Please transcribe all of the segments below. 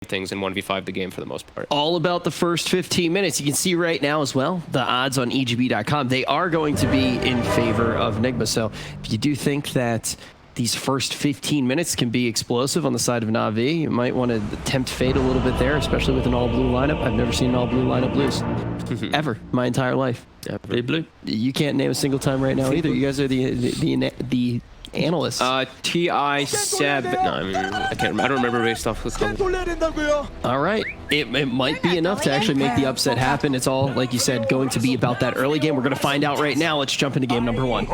things and 1v5 the game for the most part. All about the first 15 minutes. You can see right now as well, the odds on EGB.com, they are going to be in favor of Nigma. So if you do think that these first 15 minutes can be explosive on the side of Na'Vi, you might want to tempt fate a little bit there, especially with an all-blue lineup. I've never seen an all-blue lineup lose. Ever. My entire life. Every blue. You can't name a single time right now either. You guys are the analysts. TI7. No, I can't remember. I don't remember based off the color. All right. It might be enough to actually make the upset happen. It's all, like you said, going to be about that early game. We're going to find out right now. Let's jump into game number 1.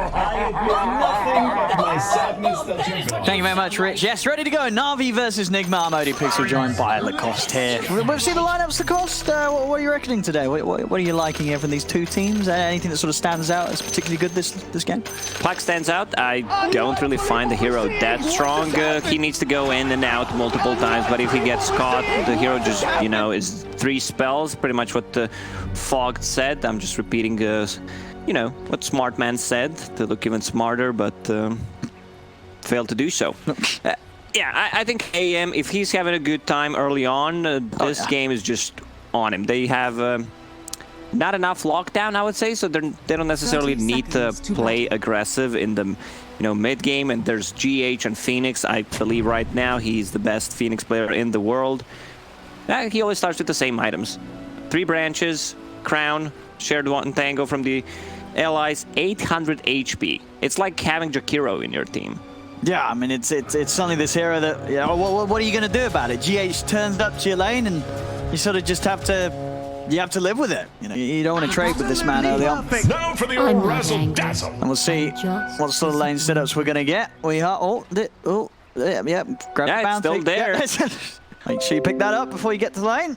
Thank you very much, Rich. Yes, ready to go. Na'Vi versus Nigma. I'm ODPixel, joined by Lacoste here. We've seen the lineups, Lacoste. What are you reckoning today? What are you liking here from these two teams? Anything that sort of stands out as particularly good this game? Plaque stands out. I don't really find the hero that strong. He needs to go in and out multiple times, but if he gets caught, the hero just, you know, is 3 spells, pretty much what the Fogged said. I'm just repeating, you know, what Smart Man said to look even smarter, but failed to do so. Yeah, I think AM, if he's having a good time early on, this game is just on him. They have not enough lockdown, I would say, so they don't necessarily need to play aggressive in the mid game. And there's GH and Phoenix. I believe right now he's the best Phoenix player in the world. He always starts with the same items: 3 branches, crown, shared one tango from the allies, 800 HP. It's like having Jakiro in your team. Yeah, I mean, it's suddenly this hero that, you know, what are you going to do about it? GH turns up to your lane, and you sort of just have to live with it. You know, you don't want to trade with this man early on. Now for the old razzle dazzle. And we'll see what sort of lane setups we're going to get. We are yeah, grab the bounty. Still there. Yeah. Make sure you pick that up before you get to the lane.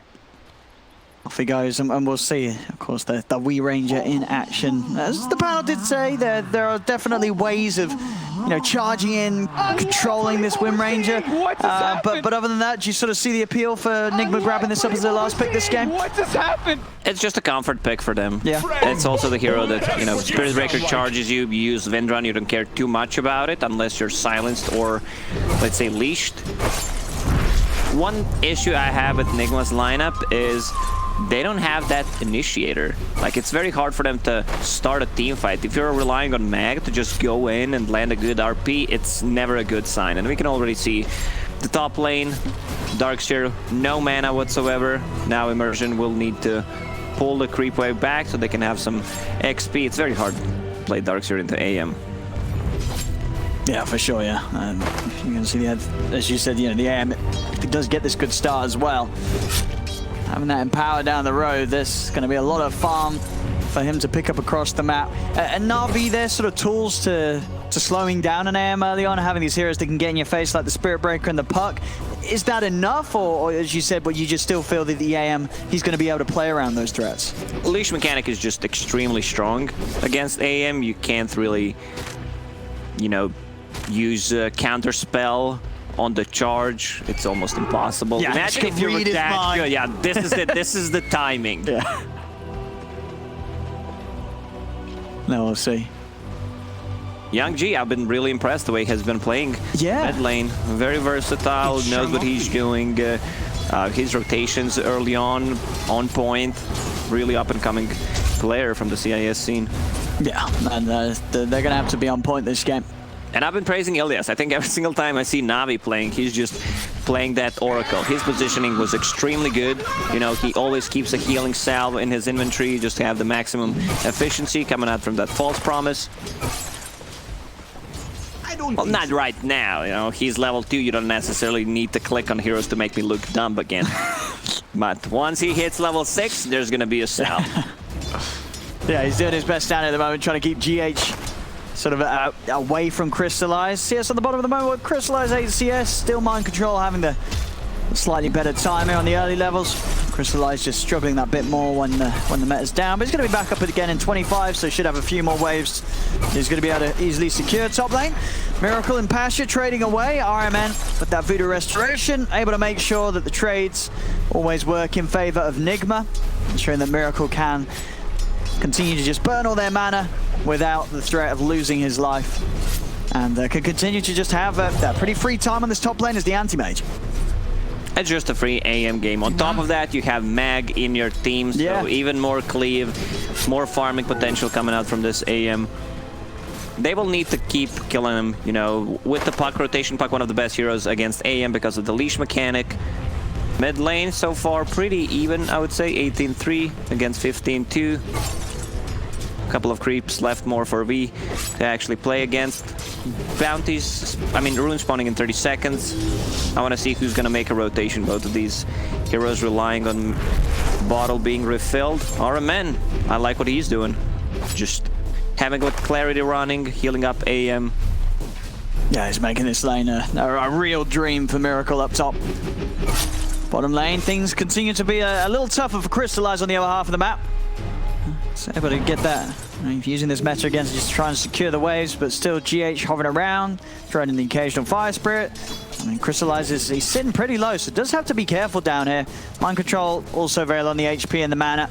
Off he goes, and we'll see, of course, the Wii Ranger in action. As the panel did say, there are definitely ways of, you know, charging in, controlling this Wind Ranger. But other than that, do you sort of see the appeal for Nigma grabbing this up as their last pick this game? What just happened? It's just a comfort pick for them. Yeah. It's also the hero that, you know, Spirit Breaker charges you, you use Vindrun, you don't care too much about it unless you're silenced or, let's say, leashed. One issue I have with Nigma's lineup is they don't have that initiator. Like, it's very hard for them to start a team fight. If you're relying on Mag to just go in and land a good RP, it's never a good sign. And we can already see the top lane, Darkseer, no mana whatsoever. Now Immersion will need to pull the creep wave back so they can have some XP. It's very hard to play Darkseer into AM. Yeah, for sure, yeah. You can see, as you said, you know, the AM, if it does get this good start as well, having that Empower down the road, there's going to be a lot of farm for him to pick up across the map. And Na'Vi, their sort of tools to slowing down an AM early on, having these heroes that can get in your face like the Spirit Breaker and the Puck. Is that enough, or as you said, but you just still feel that the AM, he's going to be able to play around those threats? Leash mechanic is just extremely strong against AM. You can't really, you know, use counter spell on the charge. It's almost impossible. Yeah, imagine if you were that good. Yeah, this is it. This is the timing. Yeah. Now we'll see. Young G, I've been really impressed the way he has been playing mid lane. Very versatile, knows what he's doing. His rotations early on point. Really up-and-coming player from the CIS scene. Yeah, and they're going to have to be on point this game. And I've been praising Ilias. I think every single time I see Na'Vi playing, he's just playing that Oracle. His positioning was extremely good. You know, he always keeps a healing salve in his inventory just to have the maximum efficiency coming out from that false promise. Well, not right now, you know, he's level 2, you don't necessarily need to click on heroes to make me look dumb again. But once he hits level 6, there's gonna be a salve. Yeah, he's doing his best down at the moment, trying to keep GH sort of away from Crystallize. CS on the bottom of the moment with Crystallize 8 CS, still Mind Control having the slightly better timing on the early levels. Crystallize just struggling that bit more when the meta's down, but he's going to be back up again in 25, so should have a few more waves. He's going to be able to easily secure top lane. Miracle and Pasha trading away. RMN with that Voodoo Restoration, able to make sure that the trades always work in favor of Nigma, ensuring that Miracle can continue to just burn all their mana without the threat of losing his life, and can continue to just have that pretty free time on this top lane as the Anti-Mage. It's just a free AM game. On top of that, you have Mag in your team, so even more cleave, more farming potential coming out from this AM. They will need to keep killing him, you know, with the puck rotation. Puck, one of the best heroes against AM because of the leash mechanic. Mid lane so far pretty even, I would say. 18-3 against 15-2. A couple of creeps left more for V to actually play against. Bounties, I mean, rune spawning in 30 seconds. I want to see who's going to make a rotation. Both of these heroes relying on bottle being refilled. RMN, I like what he's doing. Just having with clarity running, healing up AM. Yeah, he's making this lane a real dream for Miracle up top. Bottom lane, things continue to be a little tougher for Crystallize on the other half of the map. So able to get that. Using this meta again to just try and secure the waves, but still GH hovering around, throwing in the occasional Fire Spirit. I mean, Crystallize he's sitting pretty low, so does have to be careful down here. Mind Control also very low on the HP and the mana.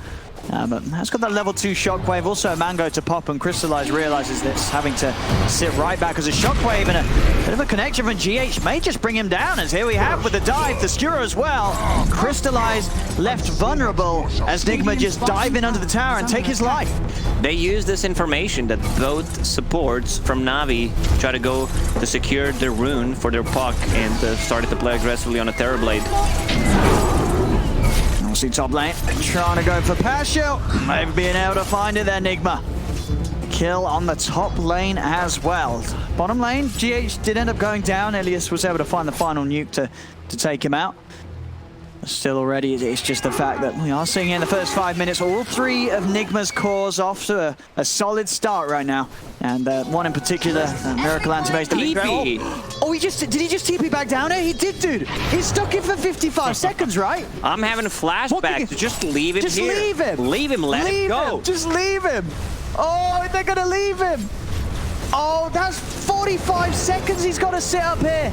But has got that level 2 Shockwave, also a Mango to pop, and Crystallize realizes this, having to sit right back as a Shockwave, and a bit of a connection from GH may just bring him down, as here we have with the dive, the Skura as well. Crystallize left vulnerable as Nigma just dive in under the tower and take his life. They use this information that both supports from Na'Vi try to go to secure the rune for their puck and started to play aggressively on a Terrorblade. We'll see top lane trying to go for pass shield. Maybe being able to find it there, Nigma. Kill on the top lane as well. Bottom lane, GH did end up going down. Elias was able to find the final nuke to take him out. Still already, it's just the fact that we are seeing in the first 5 minutes all 3 of Nigma's cores off to a solid start right now. And one in particular, Miracle Anti-Mage. Oh, did he just TP back down here? He did, dude. He's stuck in for 55 seconds, right? I'm having flashbacks. Just leave him just here. Just leave him. Leave him, let him go. Just leave him. Oh, they're going to leave him. Oh, that's 45 seconds he's got to sit up here.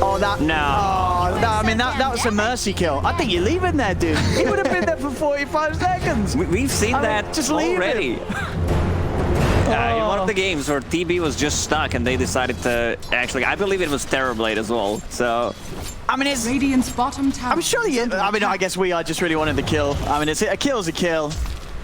Oh, that... No. Oh, no, I mean, that was a mercy kill. I think you leave him there, dude. He would have been there for 45 seconds. We've seen that just leave already. In one of the games where TB was just stuck and they decided to actually... I believe it was Terrorblade as well, so... I mean, it's... Radiant's bottom tower. I'm sure I guess we just really wanted the kill. I mean, a kill's a kill.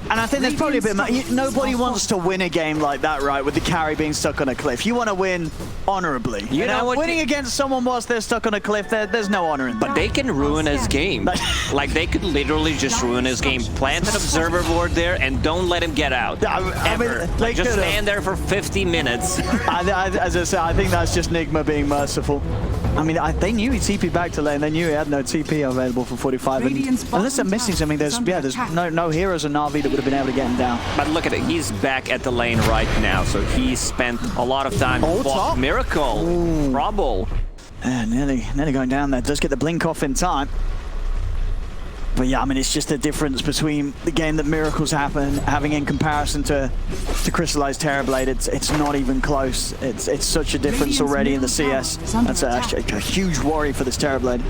And I think there's probably a bit... Nobody wants to win a game like that, right? With the carry being stuck on a cliff. You want to win honorably. You know what? Winning against someone whilst they're stuck on a cliff, there's no honor in that. But they can ruin his game. Like, they could literally just ruin his game. Plant an observer board there and don't let him get out. I mean, like, just stand there for 50 minutes. As I said, I think that's just Nigma being merciful. I mean, they knew he TP'd back to lane. They knew he had no TP available for 45. Unless they're missing something, there's no heroes in Na'Vi that would have been able to get him down. But look at it. He's back at the lane right now, so he spent a lot of time. Top. Miracle. Ooh. Trouble. Nearly going down there. Does get the blink off in time. But yeah, I mean, it's just the difference between the game that Miracle's having in comparison to Crystallized Terrorblade. It's not even close. It's such a difference already in the CS. That's a huge worry for this Terrorblade.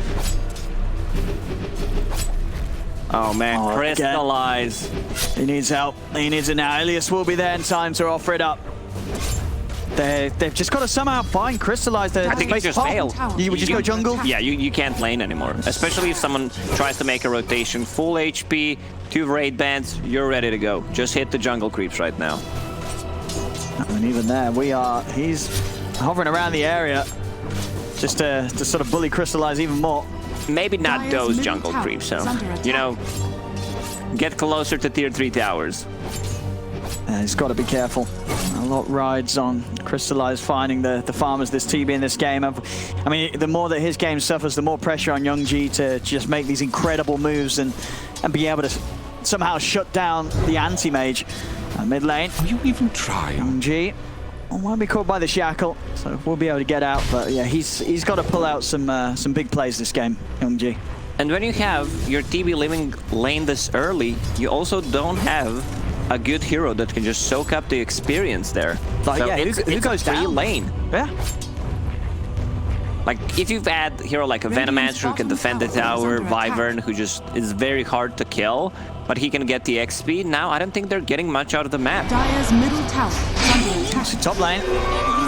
Oh man, Crystallize. He needs help. He needs it now. Elias will be there in time to offer it up. They've just got to somehow find Crystallize. I think you just fail. You would just go jungle? Yeah, you can't lane anymore. Especially if someone tries to make a rotation. Full HP, 2 raid bands, you're ready to go. Just hit the jungle creeps right now. And even there, he's hovering around the area just to sort of bully Crystallize even more. Maybe not those jungle creeps, so, you know, get closer to tier 3 towers. He's got to be careful. A lot rides on Crystallize finding the farmers this TB in this game. I mean, the more that his game suffers, the more pressure on Young G to just make these incredible moves and be able to somehow shut down the Anti-Mage. Mid lane. Are you even trying? Young G won't be caught by the shackle, so we'll be able to get out. But yeah, he's got to pull out some big plays this game, Young G. And when you have your TB living lane this early, you also don't have a good hero that can just soak up the experience there. Like, so yeah, who goes free down? Lane. Yeah. Like, if you've had a hero like a Venomancer who can defend the tower, Wyvern who just is very hard to kill, but he can get the XP, now I don't think they're getting much out of the map. Dire's middle tower is under attack. Top lane.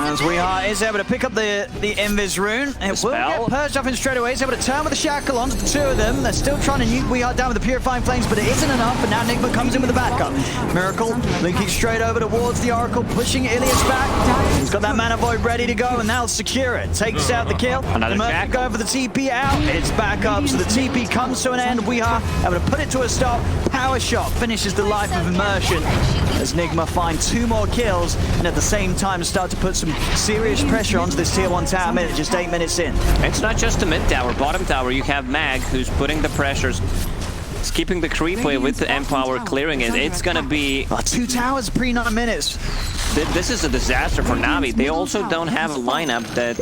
As Weeha is able to pick up the Invis rune. It will get purged off him straight away. He's able to turn with the shackle onto the two of them. They're still trying to nuke Weeha down with the Purifying Flames, but it isn't enough, and now Nigma comes in with the backup. Miracle linking straight over towards the Oracle, pushing Ilias back. He's got that Mana Void ready to go, and they'll secure it. Takes out the kill. Another Merc going for the TP out. It's back up, so the TP comes to an end. Weeha able to put it to a stop. Power shot finishes the life of Immersion as Nigma find 2 more kills, and at the same time start to put some serious pressure onto this tier 1 tower mid, just 8 minutes in. It's not just the mid tower, bottom tower. You have Mag who's putting the pressures. It's keeping the creep wave with the Empower clearing it. It's gonna be 2 towers pre 9 minutes. This is a disaster for Na'Vi. They also don't have a lineup that,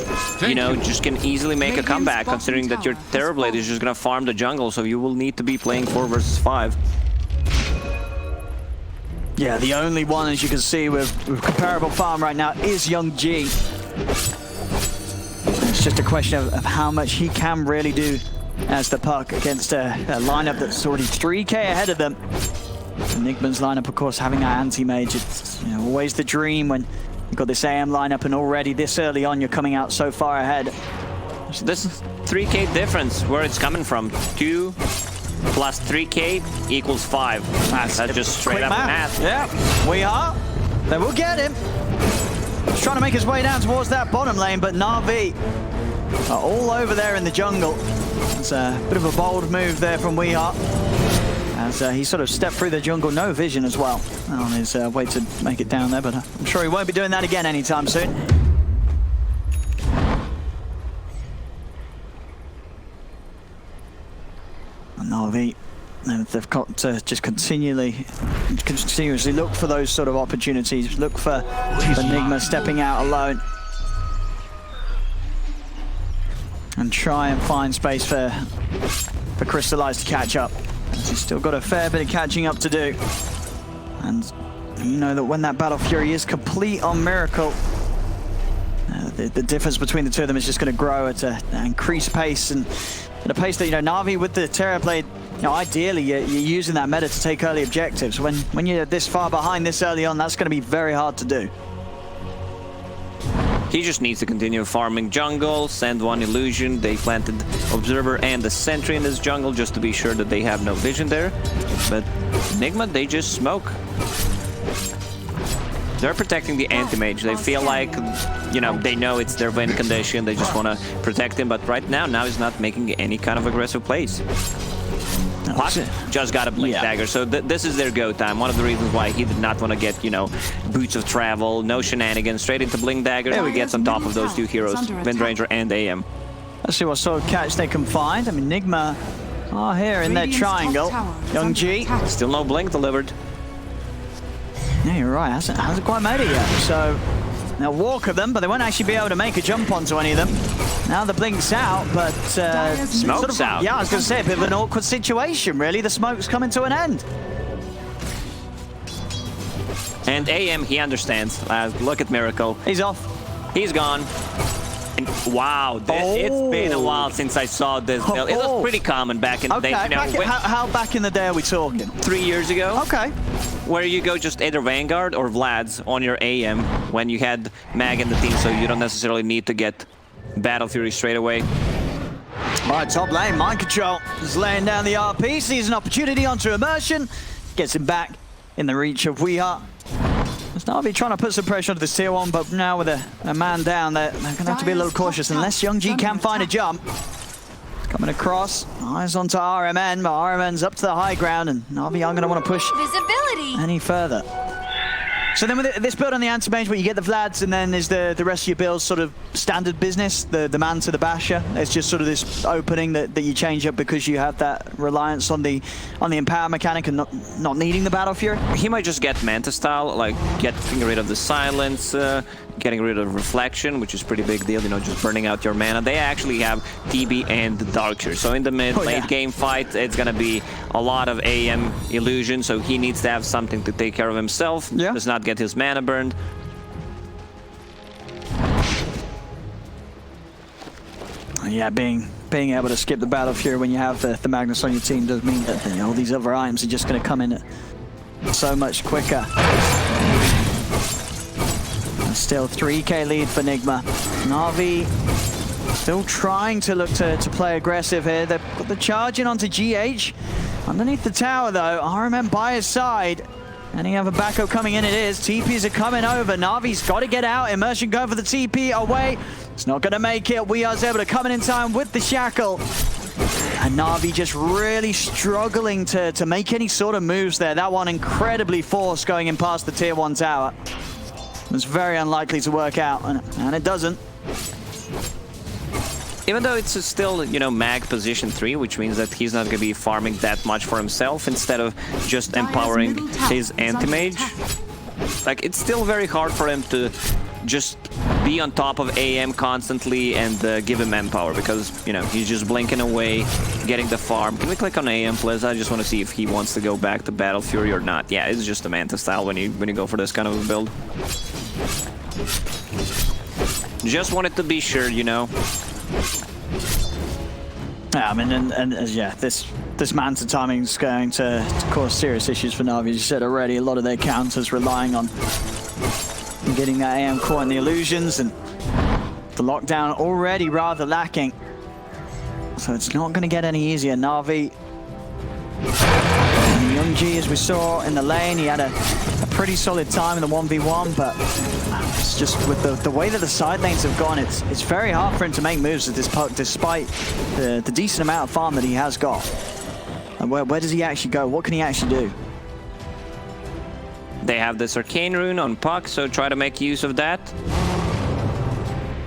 you know, just can easily make a comeback, considering that your Terrorblade is just gonna farm the jungle, so you will need to be playing 4 versus 5. Yeah, the only one, as you can see, with comparable farm right now is Young G. It's just a question of how much he can really do as the puck against a lineup that's already 3k ahead of them. Nigma's lineup, of course, having that Anti-Mage, it's always the dream when you've got this AM lineup and already this early on you're coming out so far ahead. So this is 3k difference, where it's coming from. 2 plus 3k equals 5. That's just straight up math. Yeah, we are. They will get him. He's trying to make his way down towards that bottom lane, but Na'Vi are all over there in the jungle. It's a bit of a bold move there from Weeha, as he sort of stepped through the jungle, no vision as well, on his way to make it down there, but I'm sure he won't be doing that again anytime soon. Na'Vi, they've got to just continuously look for those sort of opportunities, look for Nigma stepping out alone, and try and find space for Crystallize to catch up. He's still got a fair bit of catching up to do. And you know that when that Battle Fury is complete on Miracle, the difference between the two of them is just going to grow at an increased pace, and at a pace that, you know, Na'Vi with the Terrorblade, you know, ideally you're using that meta to take early objectives. When you're this far behind this early on, that's going to be very hard to do. He just needs to continue farming jungle, send 1 illusion. They planted Observer and the Sentry in this jungle just to be sure that they have no vision there. But Nigma, they just smoke. They're protecting the Anti-Mage. They feel like, you know, they know it's their win condition. They just want to protect him. But right now he's not making any kind of aggressive plays. Puck just got a Blink Dagger, so this is their go time. One of the reasons why he did not want to get, you know, Boots of Travel, no shenanigans, straight into Blink Dagger. There we get on top of those 2 heroes, Windranger and AM. Let's see what sort of catch they can find. I mean, Nigma are here in their triangle. Young G. Still no Blink delivered. Yeah, you're right. Hasn't quite made it yet. So they'll walk of them, but they won't actually be able to make a jump onto any of them. Now the Blink's out, but smoke's out. Yeah, I was going to say a bit of an awkward situation, really. The smoke's coming to an end. And AM, he understands. Look at Miracle. He's off. He's gone. And wow, it's been a while since I saw this build. It was pretty common back in the day. You know, how back in the day are we talking? 3 years ago. Okay. Where you go just either Vanguard or Vlad's on your AM when you had Mag in the team, so you don't necessarily need to get Battle Fury straight away. All right, top lane, Mind Control is laying down the RP, sees an opportunity onto Immersion, gets him back in the reach of Weeha. It's Na'Vi trying to put some pressure onto this tier 1, but now with a man down, they're going to have to be a little cautious unless Young G can find a jump. Coming across, eyes onto RMN, but RMN's up to the high ground, and Na'Vi aren't going to want to push any further. So then with this build on the Anti-Mage, where you get the Vlads, and then is the rest of your builds sort of standard business, the man to the basher? It's just sort of this opening that you change up because you have that reliance on the empower mechanic and not needing the Battle Fury? He might just get Manta style, like getting rid of the silence, getting rid of reflection, which is a pretty big deal, you know, just burning out your mana. They actually have TB and Darkseer. So in the late game fight, it's gonna be a lot of AM illusion, so he needs to have something to take care of himself. Yeah. Does not get his mana burned. Yeah, being able to skip the Battle Fury when you have the Magnus on your team does mean that, you know, all these other items are just going to come in so much quicker. Still 3k lead for Nigma. Na'Vi still trying to look to play aggressive here. They've got the charge in onto GH. Underneath the tower though, RMM by his side. Any other backup coming in it is. TPs are coming over. Na'Vi's got to get out. Immersion going for the TP away. It's not going to make it. We are able to come in time with the Shackle. And Na'Vi just really struggling to make any sort of moves there. That one incredibly forced going in past the tier 1 tower. It was very unlikely to work out, and it doesn't. Even though it's still, you know, mag position 3, which means that he's not going to be farming that much for himself instead of just empowering his Anti-Mage. Like, it's still very hard for him to just be on top of AM constantly and give him Empower because, you know, he's just blinking away, getting the farm. Can we click on AM, please? I just want to see if he wants to go back to Battle Fury or not. Yeah, it's just a Manta style when you go for this kind of a build. Just wanted to be sure, you know. Yeah, I mean, and yeah, this Manta timing is going to cause serious issues for Na'Vi. As you said already, a lot of their counters relying on getting that AM caught in the illusions, and the lockdown already rather lacking. So it's not going to get any easier. Na'Vi, Young G, as we saw in the lane, he had a pretty solid time in the 1v1, but it's just with the way that the side lanes have gone, it's very hard for him to make moves at this point, despite the decent amount of farm that he has got. And where does he actually go? What can he actually do? They have this Arcane Rune on Puck, so try to make use of that.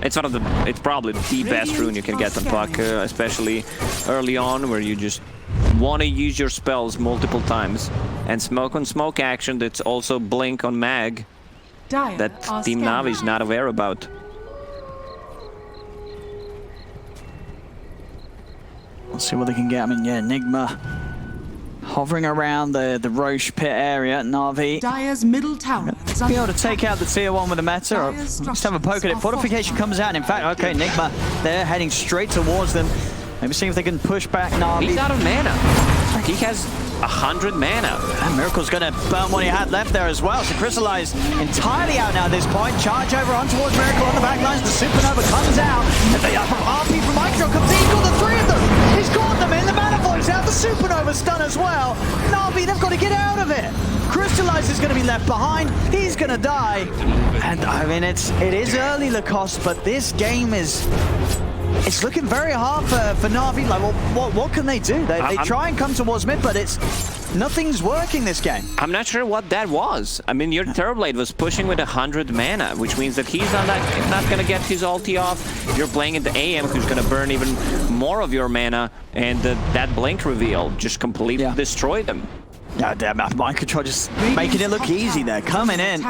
It's probably the best rune you can get on Puck, especially early on, where you just want to use your spells multiple times. And smoke on smoke action, that's also blink on mag, that Team Na'Vi is not aware about. Let's see what they can get. I mean, yeah, Nigma hovering around the Roche pit area. Na'Vi Dire's middle tower is be able to take out the tier 1 with a meta, or just have a poke at it. Fortification comes out. In fact, okay, Nigma, they're heading straight towards them. Maybe see if they can push back Na'Vi. He's out of mana. He has 100 mana. And Miracle's going to burn what he had left there as well. So Crystallize entirely out now at this point. Charge over on towards Miracle on the back lines. The Supernova comes out. And the RP from Micro comes in. He's got the 3 of them. He's got them in. The mana voice out. The Supernova's done as well. Na'Vi, they've got to get out of it. Crystallize is going to be left behind. He's going to die. And I mean, it is early, Lacoste, but this game is... It's looking very hard for Na'Vi. Like, well, what can they do? They try and come towards mid, but nothing's working this game. I'm not sure what that was. I mean, your Terrorblade was pushing with 100 mana, which means that he's not going to get his ulti off. You're playing into AM, who's going to burn even more of your mana, and that blink reveal just completely destroyed them. Yeah, damn, mind control just making it look easy there. Coming in,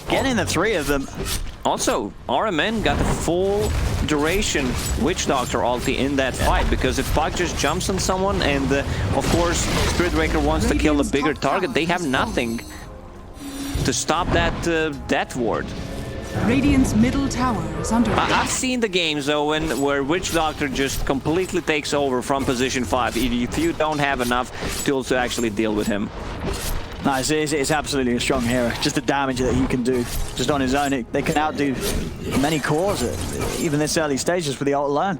getting the 3 of them. Also, RMN got the full duration Witch Doctor ulti in that fight, because if Puck just jumps on someone and, of course, Spirit Breaker wants to kill a bigger target, they have nothing to stop that death ward. Radiant's middle tower is under attack. I've seen the games, Owen, where Witch Doctor just completely takes over from position 5 if you don't have enough tools to actually deal with him. No, it's absolutely a strong hero. Just the damage that he can do just on his own. They can outdo many cores, even this early stages with the ult alone.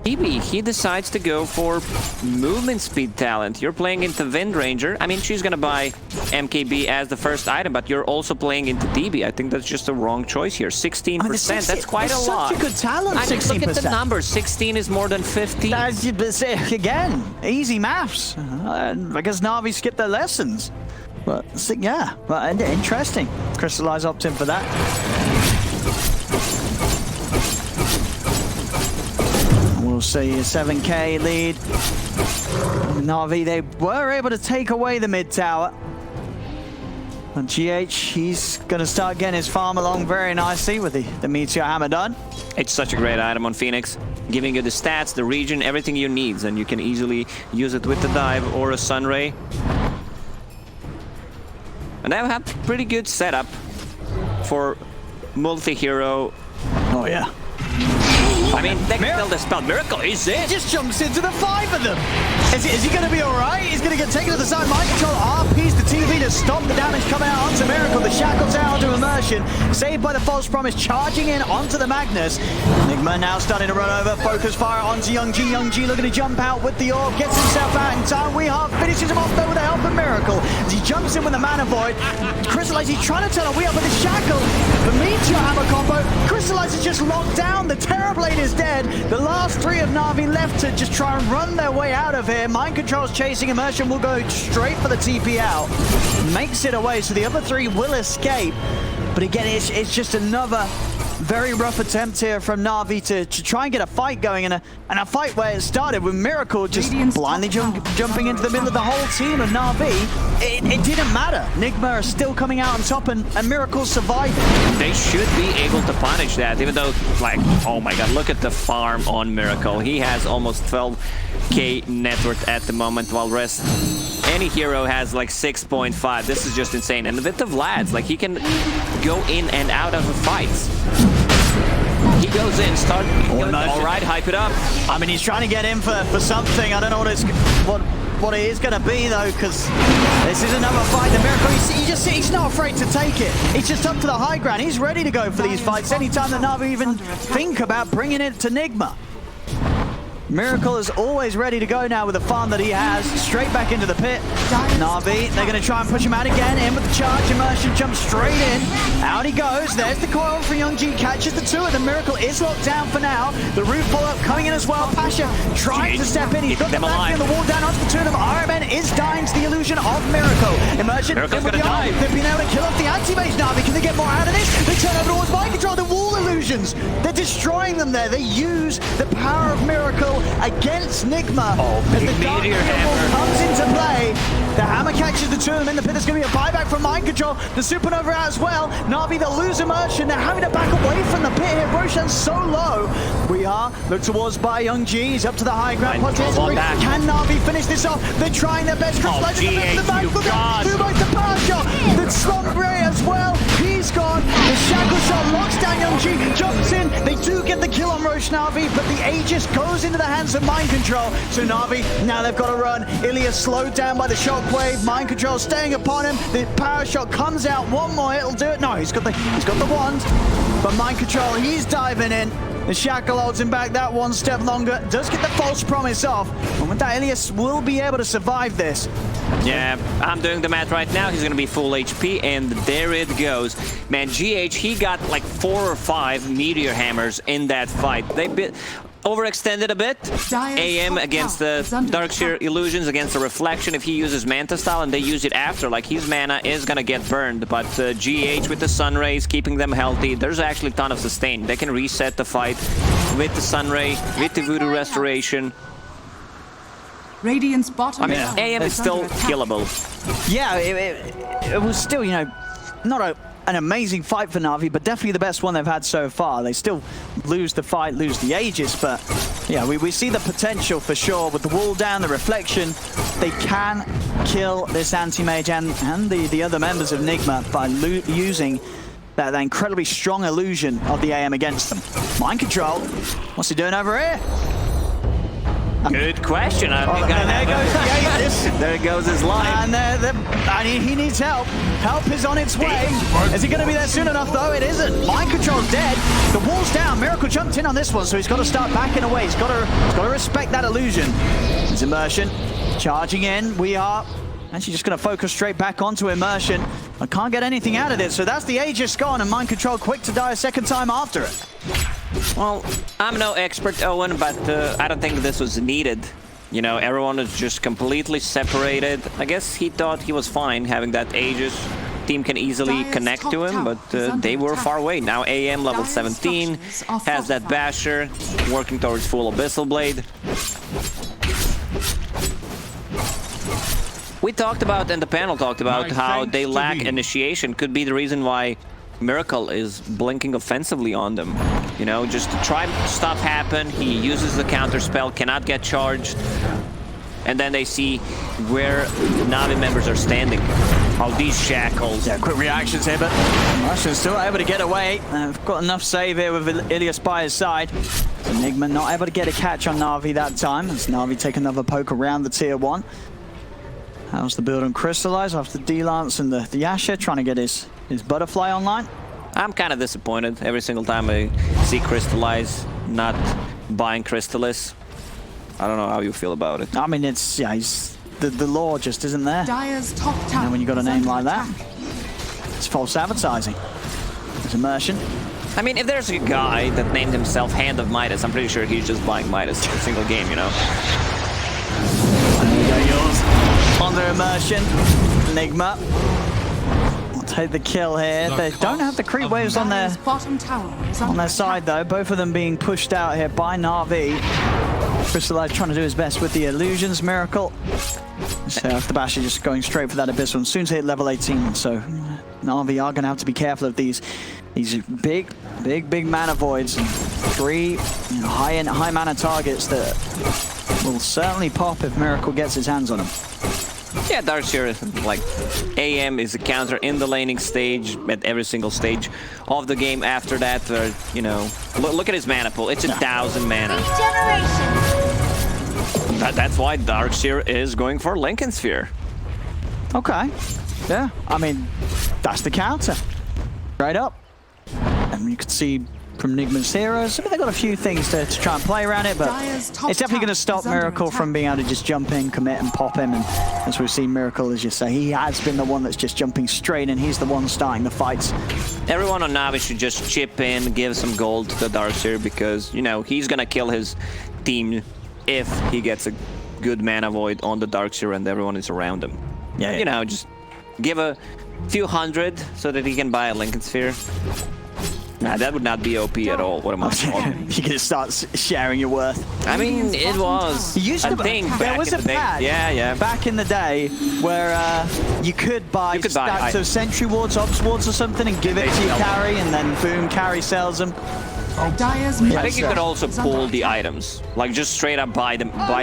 He decides to go for movement speed talent. You're playing into Wind Ranger. I mean, she's gonna buy MKB as the first item, but you're also playing into DB. I think that's just a wrong choice here. 16%, I mean, that's quite a lot. Such a good talent, 16%. Look at the numbers. 16 is more than 50. Again, easy maths. I guess Na'Vi skipped their lessons. But yeah, but interesting. Crystallize opting for that. We'll see a 7k lead. Na'Vi, they were able to take away the mid tower. And GH, he's going to start getting his farm along very nicely with the Meteor Hammer done. It's such a great item on Phoenix, giving you the stats, the region, everything you need, and you can easily use it with the dive or a Sunray. And they have pretty good setup for multi-hero. Oh yeah. I mean, they can still dispel. Miracle is He it? just jumps into the 5 of them. Is he going to be all right? He's going to get taken to the side. Mind control RPs the TV to stop the damage coming out onto Miracle. The shackles out onto Immersion. Saved by the false promise, charging in onto the Magnus. Nigma now starting to run over. Focus fire onto Young G. Young G looking to jump out with the orb. Gets himself out in time. Weehaw finishes him off though with the help of Miracle. As he jumps in with the Mana Void. Crystallize, he's trying to turn a Weehaw, but the shackle. The Meteor Hammer combo. Crystallize is just locked down. The Terrorblade is dead. The last 3 of Na'Vi left to just try and run their way out of here. Mind Control's chasing. Immersion will go straight for the TP out. Makes it away, so the other 3 will escape. But again, it's just another very rough attempt here from Na'Vi to try and get a fight going, and a fight where it started with Miracle just blindly jumping into the middle of the whole team of Na'Vi. It didn't matter. Nigma are still coming out on top, and Miracle survived. They should be able to punish that, even though, like, oh my god, look at the farm on Miracle. He has almost 12k net worth at the moment, while any hero has like 6.5. This is just insane. And with the Vlads, like, he can go in and out of fights. He goes in, all right, hype it up. I mean, he's trying to get in for something. I don't know what it is going to be, though, because this is another fight. The Miracle, he's not afraid to take it. He's just up to the high ground. He's ready to go for these fights anytime that Na'Vi even think about bringing it to Nigma. Miracle is always ready to go now with the farm that he has. Straight back into the pit. Na'Vi, they're going to try and push him out again. In with the charge. Immersion jumps straight in. Out he goes. There's the coil for Young G. Catches the 2 of them. Miracle is locked down for now. The root follow-up coming in as well. Pasha trying to step in. He's got the back the wall down onto the 2 of them. Iron Man is dying to the illusion of Miracle. Immersion in with the eye. They've been able to kill off the Anti-Mage. Na'Vi, can they get more out of this? They turn over towards Mind Control. The wall illusions. They're destroying them there. They use the power of Miracle against Nigma. As the Dark Hammer comes into play. The hammer catches the 2 of them in the pit. There's going to be a buyback from Mind Control. The Supernova out as well. Na'Vi, they'll lose Immersion. They're having to back away from the pit here. Roshan's so low. Look towards by Young G. He's up to the high ground. Can Na'Vi finish this off? They're trying their best. The back. Look at the power shot. The Slump Ray as well. He's gone. The shackle shot locks down Young G. Jumps in. They do get the kill on Roche Na'Vi, but the Aegis goes into the hands of Mind Control. So Na'Vi, now they've got to run. Ilya slowed down by the shockwave. Mind Control staying upon him. The power shot comes out. One more, it'll do it. No, he's got the wand. But Mind Control, he's diving in. The shackle holds him back that one step longer. Does get the false promise off. And with that, Ilias will be able to survive this. Yeah, I'm doing the math right now. He's going to be full HP, and there it goes. Man, GH, he got like 4 or 5 Meteor Hammers in that fight. They overextended a bit. AM against the Darkseer Illusions, against the Reflection if he uses Manta Style, and they use it after. Like, his mana is gonna get burned, but GH with the Sun Rays, keeping them healthy. There's actually a ton of sustain. They can reset the fight with the Sun Ray, with the Voodoo Restoration. Radiant's bottom. I mean, AM is still killable. Yeah, it was still, you know, not an amazing fight for Na'Vi, but definitely the best one they've had so far. They still lose the fight, lose the Aegis, but yeah, we see the potential for sure. With the wall down, the Reflection, they can kill this Anti-Mage and the other members of Nigma by using that incredibly strong illusion of the AM against them. Mind Control, what's he doing over here? Good question. There goes the Aegis. There goes his line. And he needs help. Help is on its way. Is he going to be there soon enough, though? It isn't. Mind Control's dead. The wall's down. Miracle jumped in on this one, so he's got to start backing away. He's got to respect that illusion. There's Immersion charging in. We are actually just going to focus straight back onto Immersion. I can't get anything out of it, so that's the Aegis gone, and Mind Control quick to die a second time after it. Well, I'm no expert, Owen, but I don't think this was needed. You know, everyone is just completely separated. I guess he thought he was fine having that Aegis. Team can easily connect to him, but they were far away. Now AM level 17 has that Basher, working towards full Abyssal Blade. We talked about, and the panel talked about, how they lack initiation. Could be the reason why Miracle is blinking offensively on them. You know, just to try stuff happen. He uses the counter spell, cannot get charged. and then they see where Na'Vi members are standing. Oh, these shackles. Yeah, quick reactions here, but Russians still able to get away. They've got enough save here with Ilias by his side. So Nigma not able to get a catch on Na'Vi that time, as Na'Vi take another poke around the tier 1. How's the build on Crystallize after D-Lance and the Asher trying to get his Butterfly online? I'm kind of disappointed every single time I see Crystallize not buying Crystallis. I don't know how you feel about it. I mean, it's, yeah, the law just isn't there. Dire's top tower. And when you got a is name under like that, attack. it's false advertising. There's immersion. I mean, if there's a guy that named himself Hand of Midas, I'm pretty sure he's just buying Midas every single game, you know? There you go, yours. Under immersion, Nigma will take the kill here. They don't have the creep waves on Dire's bottom tower is under their attack. side though. Both of them being pushed out here by Na'Vi. Crystallize trying to do his best with the illusions. Miracle. So after Basher just going straight for that Abyssal. Soon to hit level 18. So Na'Vi are going to have to be careful of these big mana voids and 3 high mana targets that will certainly pop if Miracle gets his hands on them. Yeah, Darkseer, like, AM is a counter in the laning stage at every single stage of the game. After that, you know, look at his mana pool. It's 1,000 mana. That's why Darkseer is going for Lincoln Sphere. Okay. Yeah, I mean, that's the counter. Right up. And you can see from Nigma's heroes, I mean, they've got a few things to try and play around it, but Dire's top it's definitely going to tower stop is under Miracle attack. from being able to just jump in, commit, and pop him. And as we've seen, Miracle, as you say, he has been the one that's just jumping straight in. He's the one starting the fights. Everyone on Na'Vi should just chip in, give some gold to Darkseer, because, you know, he's gonna kill his team if he gets a good mana void on the Darkseer and everyone is around him. Yeah, You know, just give a few hundred so that he can buy a Lincoln Sphere. Nah, that would not be OP at all. What am I talking? You can start sharing your worth. I mean, it was You used a to thing there back was in a the day. patch Yeah. back in the day where you could buy stacks of Sentry Wards, Ops Wards or something and give it to your carry, and then boom, carry sells them. Dire's I think you could also pull the items, like just straight up buy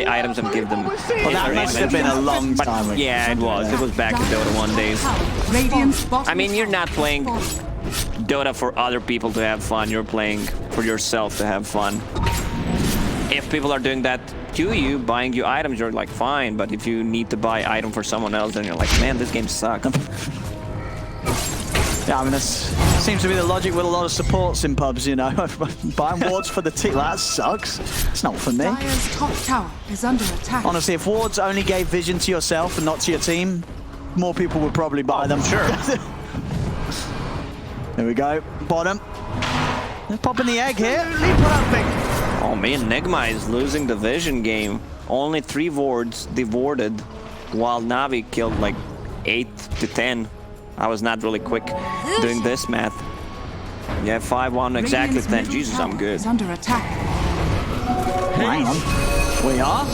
items and give them. Well, that must have been a long time ago. Yeah, it was. It was back in Dota 1 days. Radiant's bottom I mean, you're tower not playing is falling. Dota for other people to have fun. You're playing for yourself to have fun. If people are doing that to you, buying you items, you're like, fine. But if you need to buy item for someone else, then you're like, man, this game sucks. Yeah, I mean, that seems to be the logic with a lot of supports in pubs, you know. Buying wards for the team, that sucks. It's not for me. Dire's top tower is under attack. Honestly, if wards only gave vision to yourself and not to your team, more people would probably buy them. Sure. There we go. Bottom. They're popping the egg here. Oh man, Nigma is losing the vision game. Only 3 wards devoured, while Na'Vi killed like 8 to 10. I was not really quick doing this math. Yeah, 5-1, exactly Radiant's 10. middle Jesus, tower I'm good. is under attack. Hang on. We are.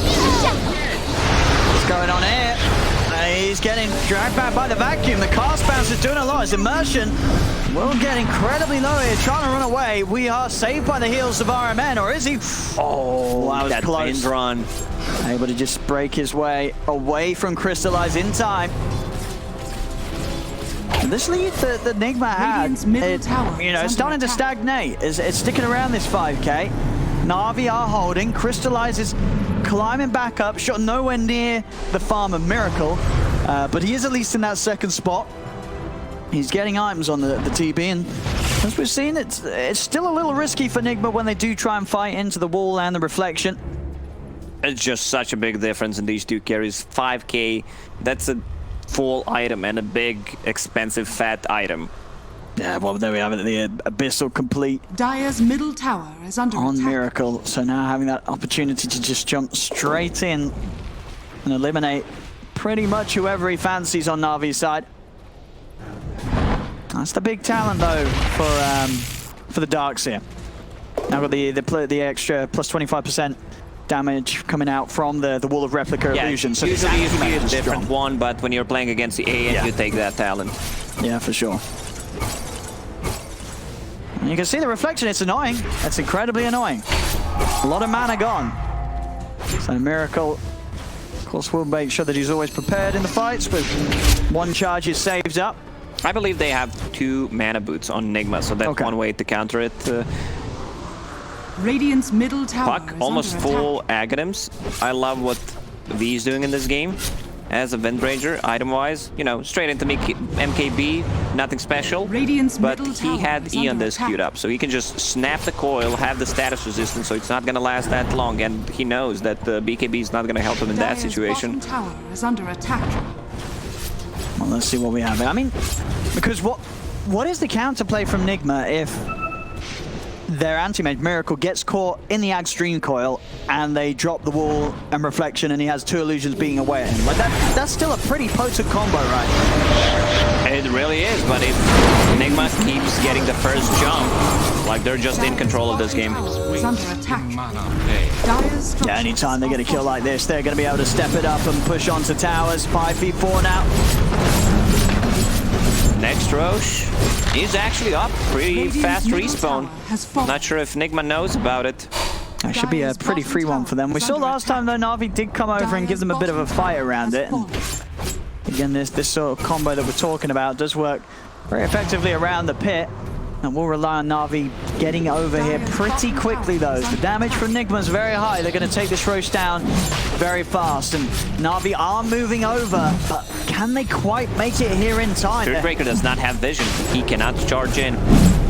What's going on here? He's getting dragged back by the vacuum. The cast bounce is doing a lot. His immersion will get incredibly low here, trying to run away. We are saved by the heals of RMN, or is he? Oh, that was That close. wind run. Able to just break his way away from Crystallize in time. And this lead that Nigma had, Radiant's middle tower you know, is it's starting under to attack. stagnate. It's sticking around this 5k. Na'Vi are holding. Crystallize is climbing back up, shot nowhere near the farm of Miracle, but he is at least in that second spot. He's getting items on the TB, and as we've seen, it's still a little risky for Nigma when they do try and fight into the wall and the reflection. It's just such a big difference in these two carries. 5k, that's a full item and a big, expensive, fat item. Yeah, well, there we have it. The Abyssal complete Dire's middle tower is under on attack. Miracle. So now having that opportunity to just jump straight in and eliminate pretty much whoever he fancies on Na'Vi's side. That's the big talent, though, for the Darkseer. Now got the extra plus 25% damage coming out from the Wall of Replica Illusion. So usually you see a is different strong. one, but when you're playing against the AM, Yeah. you take that talent. Yeah, for sure. And you can see the reflection. It's annoying. It's incredibly annoying. A lot of mana gone. So Miracle Of course, we'll make sure that he's always prepared in the fights with 1 charge is saved up. I believe they have 2 mana boots on Nigma, so that's one way to counter it. Radiant's middle tower Puck, is almost under full attack. Aghanims. I love what V is doing in this game. As a Windranger, item-wise, you know, straight into MKB, nothing special. Radiant's but middle he tower had is E on under this attack. queued up, so he can just snap the coil, have the status resistance, so it's not going to last that long, and he knows that the BKB is not going to help him in that Dire's situation. bottom tower is under attack. Well, let's see what we have. I mean, because what is the counterplay from Nigma if their Anti-Mage Miracle gets caught in the Ag Stream Coil and they drop the wall and reflection and he has 2 illusions being away at him? Like that's still a pretty potent combo, right? It really is, but if Nigma keeps getting the first jump, like they're just in control of this game. Is under attack. Dire's structures Yeah, anytime they get a are kill like this, they're going to be able to step it up and push onto towers. 5v4 now. Next Roche is actually up. Pretty Radiant's fast middle respawn. tower has fallen. Not sure if Nigma knows about it. That should be a Dire's pretty bottom free one tower for them. We is saw under last time though, attack. Na'Vi did come over and give them a bit of a fight around it. And again, this sort of combo that we're talking about does work very effectively around the pit. And we'll rely on Na'Vi getting over here pretty quickly though. The damage from Nigma is very high. They're going to take this Roche down very fast. And Na'Vi are moving over, but can they quite make it here in time? Third does not have vision. He cannot charge in.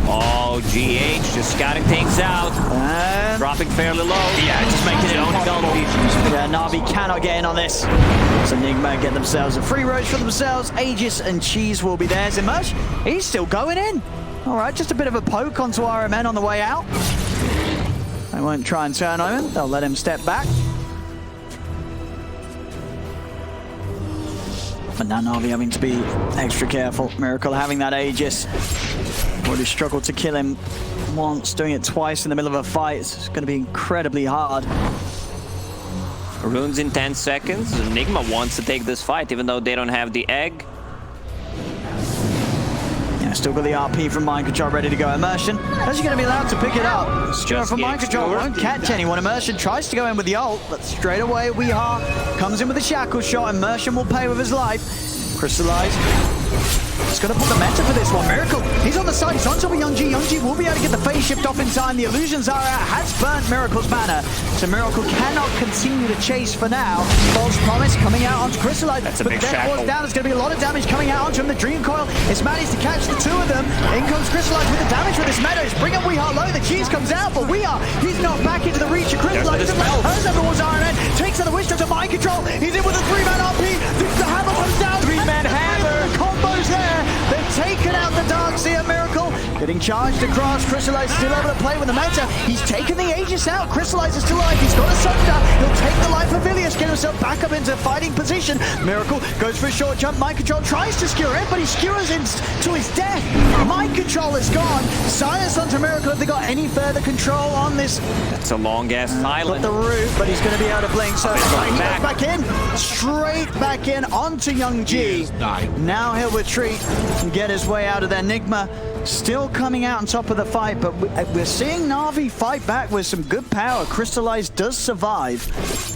Oh, GH just scouting things out. And Dropping fairly low. Yeah, just making it impossible. yeah, Na'Vi cannot get in on this. So Nigma get themselves a free Roche for themselves. Aegis and Cheese will be theirs. Emerge, he's still going in. All right, just a bit of a poke onto RMN on the way out. They won't try and turn on him. They'll let him step back. But now Na'Vi having to be extra careful. Miracle having that Aegis. Already struggled to kill him once, doing it twice in the middle of a fight. It's going to be incredibly hard. Runes in 10 seconds. Nigma wants to take this fight, even though they don't have the egg. Yeah, still got the RP from Mind Control ready to go. Immersion, as you're going to be allowed to pick it up. Just from Mind Control, won't catch anyone. Immersion tries to go in with the ult, but straight away Weehaw comes in with a shackle shot. Immersion will pay with his life. Crystallize. It's going to put the meta for this one. Miracle, he's on the side. He's on top of Youngji. Youngji will be able to get the phase shift off in time. The illusions are out. Has burnt Miracle's mana. So Miracle cannot continue to chase for now. False promise coming out onto Crystallize. That's a but big then shackle. down. There's going to be a lot of damage coming out onto him. The Dream Coil is managed to catch the 2 of them. In comes Crystallize with the damage with this meta. It's bring up Weehaw low. The cheese comes out, but Weehaw, he's not back into the reach of Crystallize. There's the dispel. Hers over towards RNN. Takes out the Wish to Mind Control. He's in with a 3-man RP. The hammer comes down. 3-man hammer. Combos there. They've taken out the Darkseer. Miracle getting charged across. Crystallize still able to play with the meta. He's taken the Aegis out. Crystallize is still alive. He's got a Sunder. He'll take the life of Ilias, get himself back up into fighting position. Miracle goes for a short jump. Mind Control tries to skewer it, but he skewers to his death. Mind Control is gone. Silence onto Miracle. Have they got any further control on this? That's a long-ass Got island. the root, but he's going to be able to blink. So he goes back. back in, straight back in onto Young G. Now he'll retreat and get his way out of there. Nigma still coming out on top of the fight, but we're seeing Na'Vi fight back with some good power. Crystallize does survive.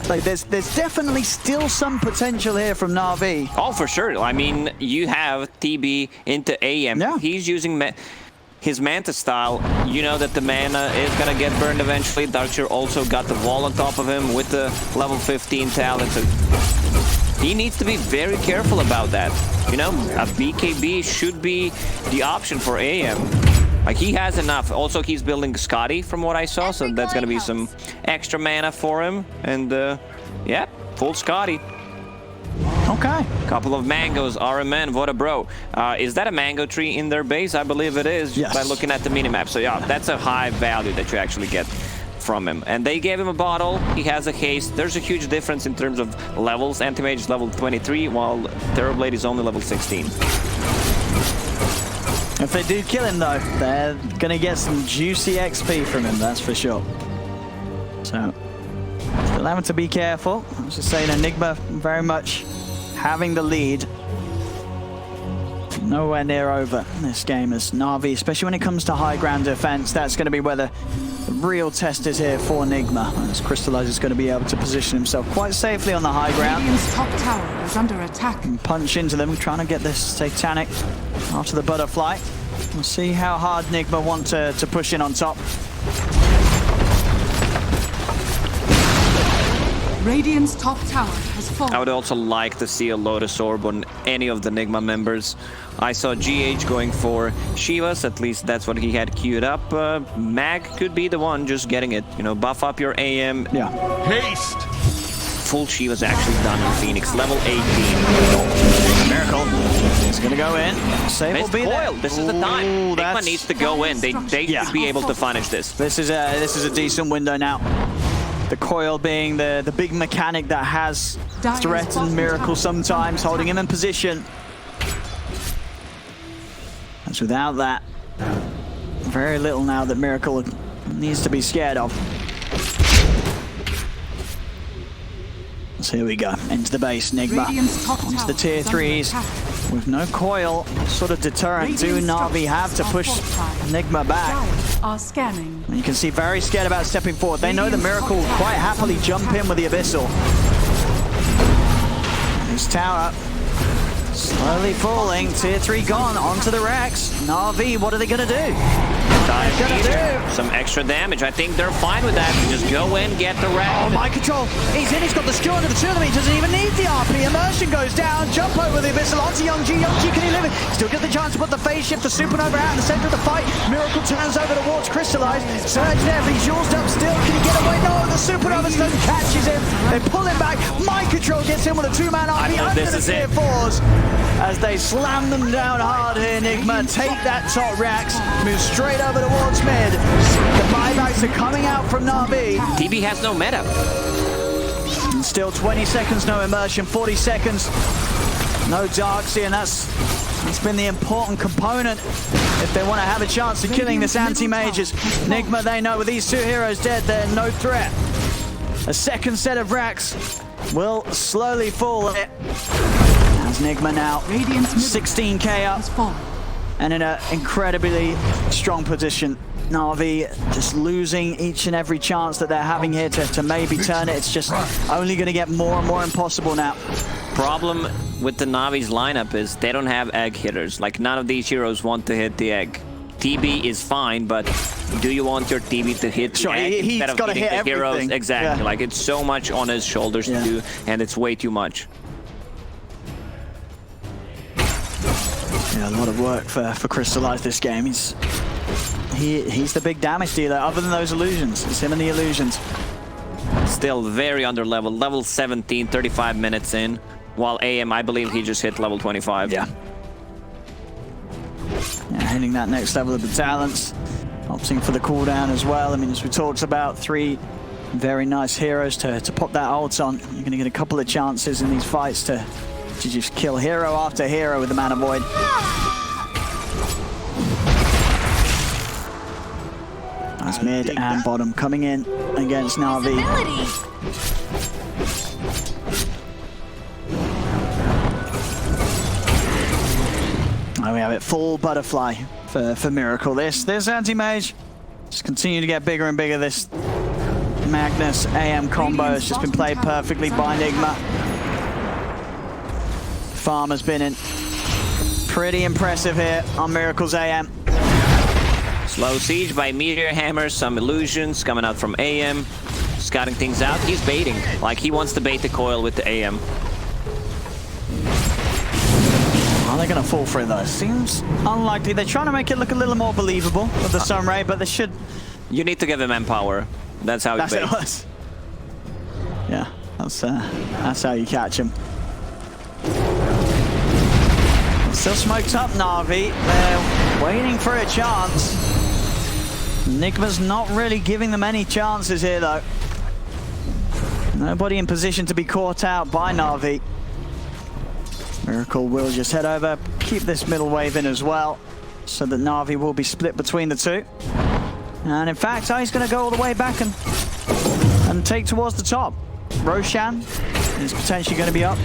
Like there's definitely still some potential here from Na'Vi. Oh, for sure. I mean, you have TB into AM. Yeah. He's using his Manta style. You know that the mana is going to get burned eventually. Darkseer also got the wall on top of him with the level 15 talent. So he needs to be very careful about that. You know, a BKB should be the option for AM. Like, he has enough. Also, he's building Scotty from what I saw, so that's going to be some extra mana for him. And, yeah, full Scotty. Okay. Couple of mangoes, RMN, what a bro. Is that a mango tree in their base? I believe it is, Yes. by looking at the minimap. So yeah, that's a high value that you actually get from him. And they gave him a bottle, he has a haste. There's a huge difference in terms of levels. Anti-Mage is level 23, while Terrorblade is only level 16. If they do kill him though, they're going to get some juicy XP from him, that's for sure. So, still having to be careful. I was just saying, Enigma very much having the lead. Nowhere near over this game as Na'Vi, especially when it comes to high ground defense. That's going to be where the The real test is here for Nigma, as Crystallize is going to be able to position himself quite safely on the high ground. Radiant's top tower is under attack. And punch into them, trying to get this Satanic after the butterfly. We'll see how hard Nigma want to push in on top. Radiant's top tower has fallen. I would also like to see a Lotus Orb on any of the Nigma members. I saw GH going for Shivas, at least that's what he had queued up. Mag could be the one just getting it. You know, buff up your AM. Yeah. Haste. Full Shiva's actually done on Phoenix, level 18. Miracle is going to go in. Save will Missed be there. coil. This is the time. Ooh, Nigma needs to go in. They should be able to finish this. This is a decent window now. The coil being the big mechanic that has threatened Miracle sometimes, holding him in position. As without that, very little now that Miracle needs to be scared of. So here we go, into the base, Nigma, onto the tier 3s. With no coil, sort of deterrent, do Na'Vi have to push Nigma back? Are scanning. And you can see very scared about stepping forward. They know the Miracle will quite happily jump in with the Abyssal. His tower slowly falling, tier 3 gone, onto the Rex. Na'Vi, what are they gonna do? Some extra damage. I think they're fine with that. Just go in, get the Rex. Oh, mind control. He's in, he's got the skill under the 2 of them. He doesn't even need the RP. Immersion goes down. Jump over the Abyssal onto Youngji. Youngji, can he live it? Still get the chance to put the phase shift. The Supernova out in the center of the fight. Miracle turns over towards Crystallize. Surge there, but he's yours up still. Can he get away? No, the Supernova stone catches him. They pull him back. Mind control gets him with a 2-man RP under the tier 4s. As they slam them down hard here, Nigma. Take that top Rax. Move straight over towards mid. The buybacks are coming out from Na'Vi. TB has no meta. And still 20 seconds, no immersion, 40 seconds, no Darkseer, and that's been the important component if they want to have a chance of killing this Anti-Mages. Nigma, they know with these 2 heroes dead, they're no threat. A second set of racks will slowly fall. As Nigma now 16k up and in an incredibly strong position. Na'Vi just losing each and every chance that they're having here to maybe turn it. It's just only going to get more and more impossible now. Problem with the Na'Vi's lineup is they don't have egg hitters. Like, none of these heroes want to hit the egg. TB is fine, but do you want your TB to hit the egg instead of hitting the heroes? Exactly. Yeah. Like, it's so much on his shoulders to do, and it's way too much. Yeah, a lot of work for Crystallize this game. He's the big damage dealer, other than those illusions. It's him and the illusions. Still very under level. Level 17, 35 minutes in. While AM, I believe he just hit level 25. Yeah, hitting that next level of the talents. Opting for the cooldown as well. I mean, as we talked about, 3 very nice heroes to pop that ult on. You're going to get a couple of chances in these fights to just kill hero after hero with the Mana Void. That's mid and bottom coming in against Na'Vi. And we have it full butterfly for Miracle. This Anti-Mage just continue to get bigger and bigger. This Magnus AM combo has just been played perfectly by Nigma. Farm has been in pretty impressive here on Miracle's AM. Slow siege by Meteor Hammer, some illusions coming out from AM. Scouting things out, he's baiting. Like, he wants to bait the coil with the AM. Are they going to fall for it though? Seems unlikely. They're trying to make it look a little more believable with the Sunray, but they should... You need to give him Empower. That's how he baits. It was. Yeah, that's how you catch him. Still smoked up, Na'Vi. They're waiting for a chance. Nigma's not really giving them any chances here, though. Nobody in position to be caught out by Na'Vi. Miracle will just head over, keep this middle wave in as well, so that Na'Vi will be split between the 2. And in fact, he's going to go all the way back and take towards the top. Roshan is potentially going to be up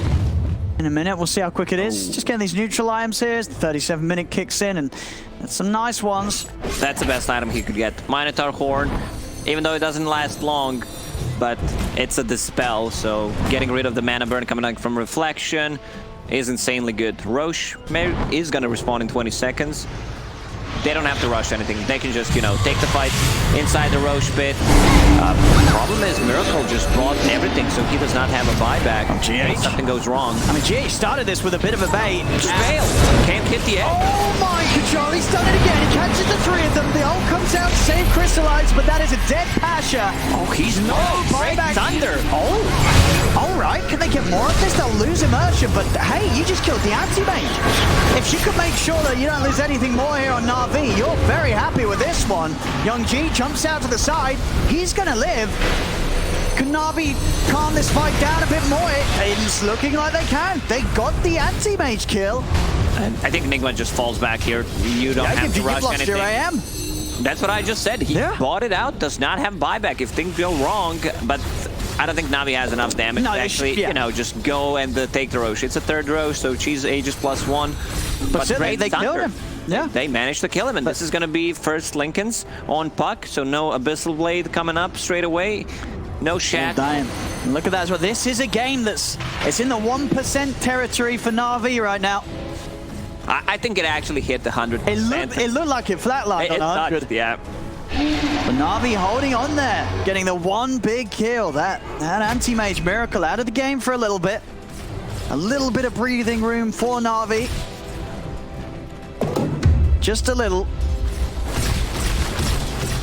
in a minute. We'll see how quick it is. Just getting these neutral items here. The 37-minute kicks in, and that's some nice ones. That's the best item he could get. Minotaur Horn. even though it doesn't last long, but it's a dispel, so getting rid of the mana burn coming out from reflection is insanely good. Roche is gonna respawn in 20 seconds. They don't have to rush anything. They can just, you know, take the fight inside the Roche pit. Problem is, Miracle just brought everything, so he does not have a buyback. GH? Something goes wrong. I mean, GH started this with a bit of a bait. Just failed. Can't hit the egg. Oh, mind control. He's done it again. He catches the three of them. The ult comes out to save Crystallize, but that is a dead Pasha. Oh, he's No great buyback. thunder. Oh, all right. Can they get more of this? They'll lose immersion, but hey, you just killed the Anti-Mage. If you could make sure that you don't lose anything more here on Na'Vi, you're very happy with this one. Young G jumps out to the side. He's gonna live. Can Na'Vi calm this fight down a bit more? It's looking like they can. They got the Anti-Mage kill. I think Nigma just falls back here. You don't have to rush anything. Your AM. That's what I just said. He bought it out, does not have buyback if things go wrong, but I don't think Na'Vi has enough damage to actually, you know, just go and take the Roche. It's a third Roche, so she's Aegis +1. But great they killed him. Yeah. They managed to kill him, and this is going to be first Lincolns on Puck, so no Abyssal Blade coming up straight away. No Shat. Damn. Look at that as well. This is a game it's in the 1% territory for Na'Vi right now. I think it actually hit the 100%. It looked like it flatlined on 100. Touched, yeah. But Na'Vi holding on there, getting the one big kill. That Anti-Mage Miracle out of the game for a little bit. A little bit of breathing room for Na'Vi. Just a little.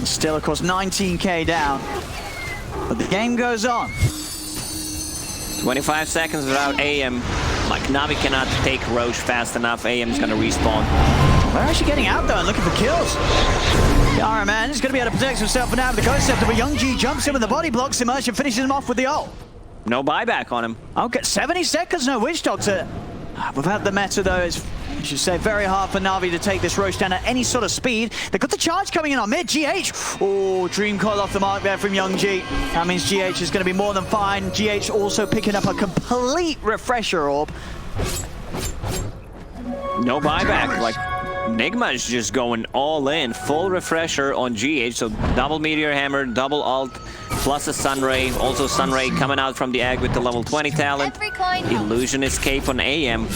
Still, of course, 19k down. But the game goes on. 25 seconds without AM. Like, Na'Vi cannot take Roche fast enough. AM's gonna respawn. They're actually getting out there and looking for kills. The Iron Man is going to be able to protect himself for now with the Ghost Scepter, but Young G jumps in with the body blocks. Immersion finishes him off with the ult. No buyback on him. Okay, 70 seconds, no Witch Doctor. Without the meta, though, it's, I should say, very hard for Na'Vi to take this Roche down at any sort of speed. They've got the charge coming in on mid. GH. Oh, Dream Coil off the mark there from Young G. That means GH is going to be more than fine. GH also picking up a complete refresher orb. No buyback. Like, Nigma is just going all in. Full refresher on GH. So double Meteor Hammer, double ult, plus a Sunray. Also Sunray coming out from the egg with the level 20 talent. Illusion Escape on AM.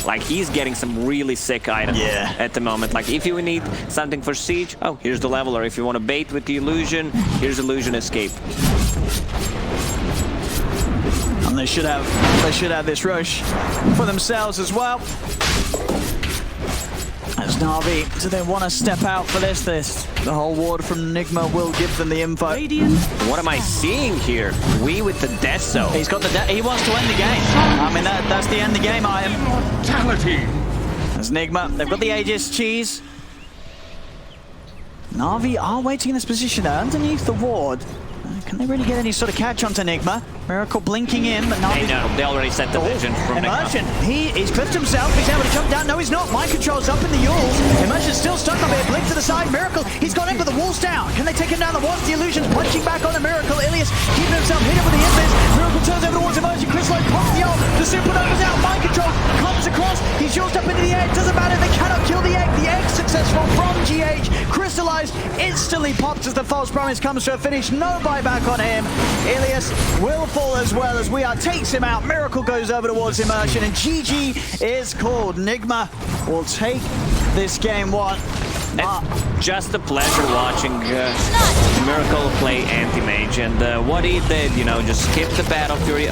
Like, he's getting some really sick items at the moment. Like, if you need something for Siege, oh, here's the Leveler. If you want to bait with the Illusion, here's Illusion Escape. And they should have this Roche for themselves as well. As Na'Vi, do they want to step out for this? The whole ward from Nigma will give them the info. What am I seeing here? We with the Death Zone. He's got he wants to end the game. I mean, that's the end the game item. Immortality. As Nigma, they've got the Aegis cheese. Na'Vi are waiting in this position there, underneath the ward. Can they really get any sort of catch onto Nigma? Miracle blinking in, but Na'Vi... They already set the vision from Immersion. He's clipped himself. He's able to jump down. No, he's not. Mind control's up in the Yules. Immersion's still stuck up here. Blink to the side. Miracle. He's gone in for the walls down. Can they take him down the walls? The Illusion's punching back on the Miracle. Ilias keeping himself hidden with the invis. Miracle turns over towards Immersion. Crystalline pops the ult. The Supernova's out. Mind control comes across. He's used up into the egg. Doesn't matter. They cannot kill the egg. The egg successful from GH. Crystallized instantly pops as the false promise comes to a finish. No buyback on him. Ilias will fall as well as We Are takes him out. Miracle goes over towards Immersion, and GG is called. Nigma will take this game one. Just a pleasure watching Miracle play Anti-Mage, and what he did, you know, just skip the Battle Fury.